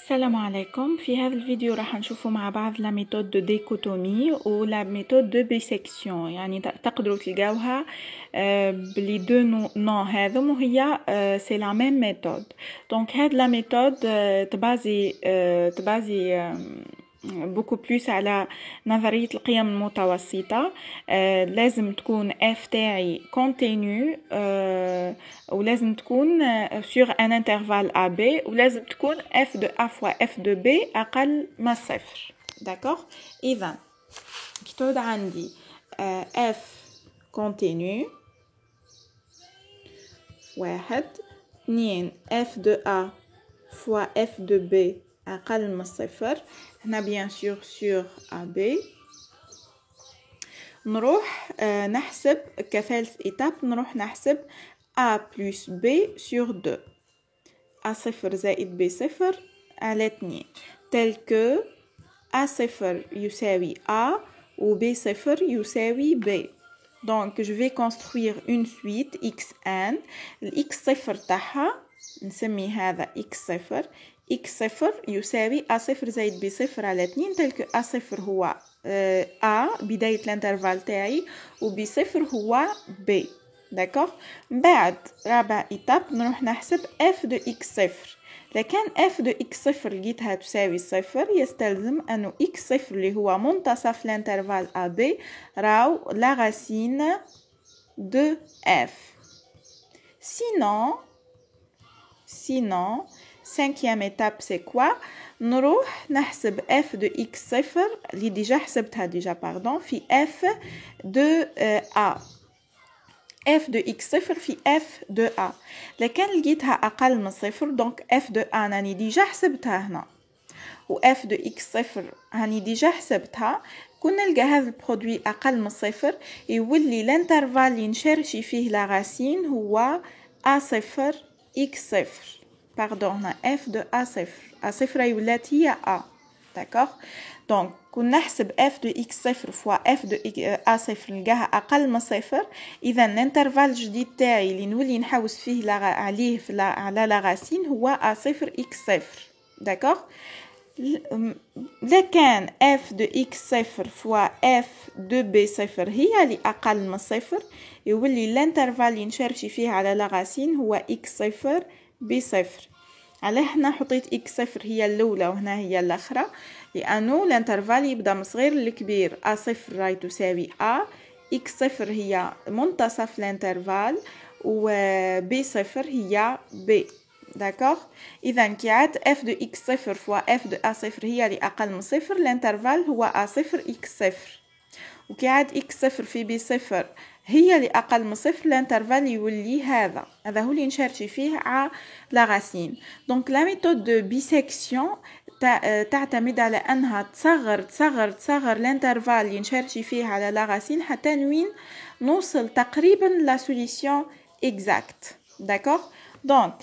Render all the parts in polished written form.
السلام عليكم. في هذا الفيديو راح نشوفوا مع بعض لا ميثود دو ديكوتومي و لا ميثود دو بيسكسيون، يعني تقدروا تلقاوها بلي دو نو هذم وهي سي لا ميم ميثود. دونك هاد لا ميثود تبازي beaucoup plus على نظرية القيم المتوسطة. لازم تكون f تاعي continu ولازم تكون sur un intervalle AB ولازم تكون f de A fois f de B أقل من صفر. d'accord. إذا كي تعود عندي f continu واحد، اثنين f de A fois f de B أقل من صفر. هنا bien sûr sur AB. نروح نحسب كثالث إيتاب، نروح نحسب A plus B sur 2. A صفر زائد B صفر على 2 tel que A صفر يساوي A و B صفر يساوي B. Donc je vais construire une suite xn. x صفر تاعها نسمي هذا x صفر. x صفر يساوي a صفر زائد b صفر على 2 tel que a صفر هو a بداية الانترفال تاعي و b صفر هو b. داكوغ. بعد رابع إيتاب نروح نحسب f de x صفر. لكان f de x صفر لقيتها تساوي صفر يستلزم أنه x صفر اللي هو منتصف الانترفال AB راو la racine de f. Sinon, cinquième étape c'est quoi? نروح نحسب f de x صفر اللي ديجا حسبتها ديجا باردون في f de a. f de x صفر في f de a. لكن لقيتها أقل من صفر دونك f de a راني ديجا حسبتها هنا و f de x صفر راني ديجا حسبتها. كنا نلقى هذا البرودوي أقل من صفر يولي الانترفال اللي نشرشي فيه لا راسين هو a صفر x صفر. باردون هنا f de a صفر. a صفر يولات هي a. داكوغ. دونك كنا نحسب f de x صفر فوا f de a صفر نلقاها أقل من صفر. إذا الانترفال الجديد تاعي اللي نولي نحوس فيه عليه على لا راسين هو a صفر x صفر. داكوغ. لكان f de x صفر فوا f de b صفر هي اللي أقل من صفر يولي الانترفال اللي نشرشي فيه على لا راسين هو x صفر b صفر. علاه هنا حطيت x صفر هي الأولى وهنا هي الأخرى لأنه الانترفال يبدأ من صغير لكبير. a صفر راهي تساوي a، x صفر هي منتصف الانترفال و b صفر هي b. داكوغ. إذا كي عاد f de x صفر فوا f de a صفر هي اللي أقل من صفر الانترفال هو a صفر x صفر. وكي عاد x صفر في b صفر هي اللي أقل من صفر الانترفال يولي هذا هو اللي نشرشي فيه على لا راسين. دونك لا ميثود دو بيسكسيون تعتمد على أنها تصغر الانترفال اللي نشرشي فيه على لا راسين حتى نوين نوصل تقريبا لا سوليسيون اكزاكت. داكوغ. دونك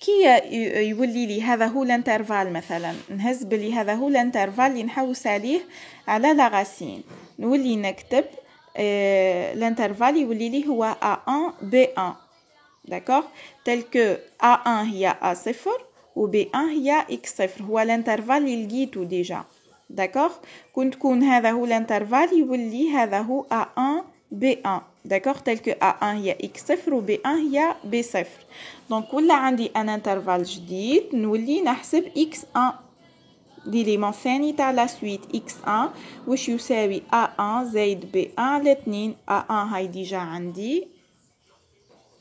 كي يولي لي هذا هو الانترفال مثلا نهز بلي هذا هو الانترفال اللي نحوس عليه على لا راسين نولي نكتب الانترفال يولي لي هو A1 B1. داكوغ. تل كو A1 هي A صفر و B1 هي X صفر هو الانترفال اللي لقيته ديجا. داكوغ. كون هذا هو الانترفال يولي هذا هو A1 B1. داكوغ. تل كو A1 هي X صفر و B1 هي B صفر. دونك ولا عندي ان انترفال جديد نولي نحسب X1 ليليمون ثاني تاع لا سويت x1 واش يساوي a1 زائد b1 على 2. a1 هاي ديجا عندي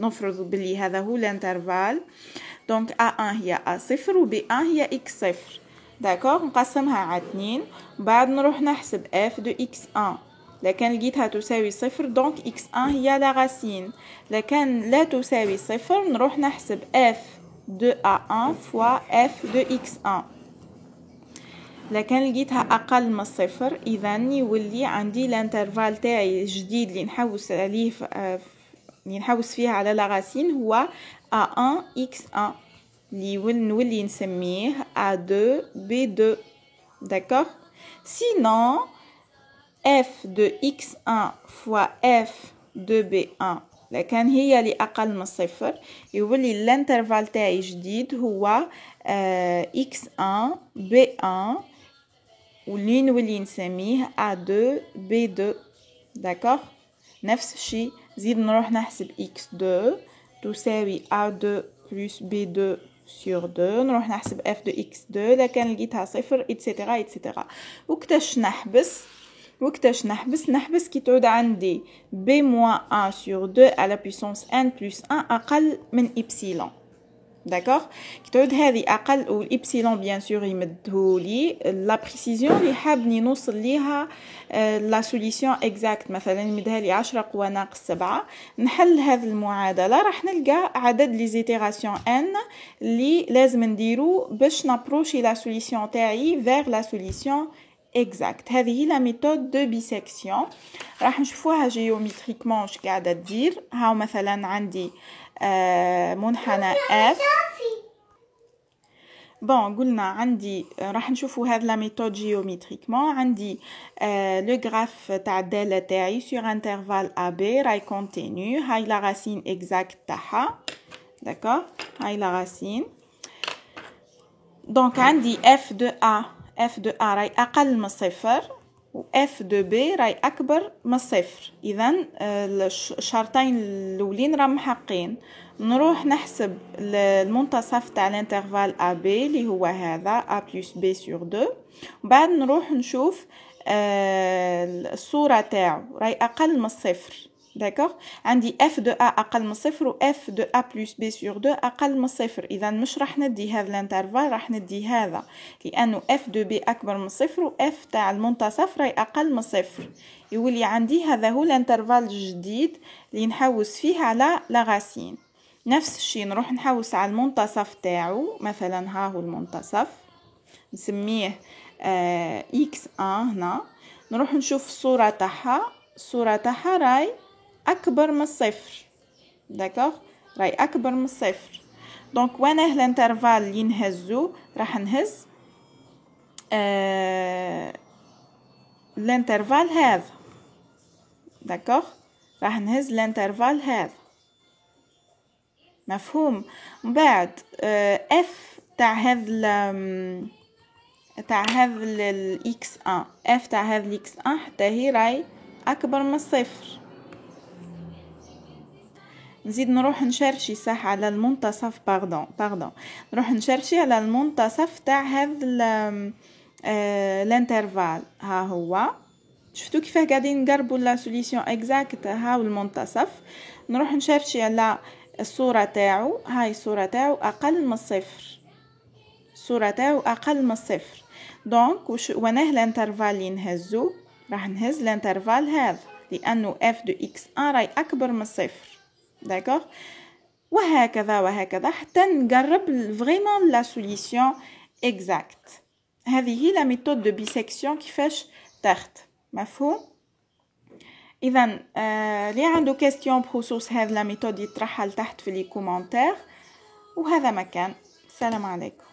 نفرض بلي هذا هو الانترفال دونك a1 هي a صفر و b1 هي x صفر. داكوغ. نقسمها على 2 بعد نروح نحسب f de x1. لكن لقيتها تساوي صفر دونك x1 هي لا راسين. لكن لا تساوي صفر نروح نحسب f de a1 فوا f de x1. لكن لقيتها أقل من الصفر إذا يولي عندي الانترفال تاعي الجديد اللي نحوس عليه اللي نحوس فيه على لا راسين هو A1 x1 اللي نولي نسميه A2 B2. داكوغ. Sinon f de x1 fois f de b1 لكن هي اللي أقل من الصفر يولي الانترفال تاعي جديد هو x1 b1 واللي نولي نسميه a2 b2 داكوغ. نفس الشيء زيد نروح نحسب x2 تساوي a2 plus b2 sur 2 نروح نحسب f de x2 لكن لقيتها صفر اتسيتيرا اتسيتيرا. وكتاش نحبس كي تعود عندي b moins 1 sur 2 à la puissance n plus 1 أقل من إبسيلون داكوغ. كي تعود هذه أقل والإبسيلون بيان سور يمدهولي لا بريسيزيون اللي حابني نوصل ليها لا سوليسيون اكزاكت، مثلا يمدها لي 10 قوة ناقص 7. نحل هذه المعادلة راح نلقى عدد لي زيتيراسيون n اللي لازم نديرو باش نابروشي لا سوليسيون تاعي vers لا سوليسيون exact. هذه هي لا ميثود دو بيسكسيون. راح نشوفوها جيومتريكمون واش قاعده تدير. هاو مثلا عندي منحنى اف بون قلنا عندي راح نشوفوا هذه لا ميثود جيومتريكمون. عندي لو غراف تاع الداله تاعي سور انترفال ا بي راي كونتينيو. هاي لا راسين اكزاكت تاعها داكوغ. هاي لا راسين دونك عندي اف دو ا f de a راي أقل من صفر و f de b راي أكبر من صفر. إذن الشرطين الأولين راهم محقين. نروح نحسب المنتصف تاع الانترفال a b اللي هو هذا a plus b sur 2. وبعد نروح نشوف الصورة تاعو راي أقل من صفر داكوغ. عندي f de a أقل من صفر و f de a plus b sur 2 أقل من صفر. إذا مش راح ندي هذا الانترفال راح ندي هذا لأنه f de b أكبر من صفر و f تاع المنتصف راي أقل من صفر. يولي عندي هذا هو الانترفال الجديد اللي نحوس فيه على لا راسين. نفس الشيء نروح نحوس على المنتصف تاعو. مثلا ها هو المنتصف نسميه x1 هنا. نروح نشوف الصورة تاعها راي أكبر من الصفر داكوغ. راي أكبر من الصفر. دونك وانا الانترفال اللي نهزو راح نهز الانترفال هذا داكوغ. راح نهز الانترفال هذا مفهوم. من بعد اف تاع هذا الاكس 1 اف تاع هذا الاكس 1 حتى هي راي أكبر من الصفر. نزيد نروح نشرشي صح على المنتصف باردون نروح نشرشي على المنتصف تاع هذا الانترفال. ها هو شفتوا كيفاه قاعدين نقربوا لا سوليسيون اكزاكت. هاو المنتصف نروح نشرشي على الصورة تاعو. هاي الصورة تاعو أقل من الصفر. الصورة تاعو أقل من الصفر. دونك وناه الانترفال اللي نهزو راح نهز الانترفال هذا لأنه f de x1 راي أكبر من الصفر داكوغ. وهكذا حتى نقرب فريمون لا سوليسيون اكزاكت. هذه هي لا ميثود دو بيسكسيون كيفاش تاخد مفهوم. اذا اللي عنده كاستيون بخصوص هذه لا ميثود يطرحها لتحت في لي كومونتير. وهذا مكان. السلام عليكم.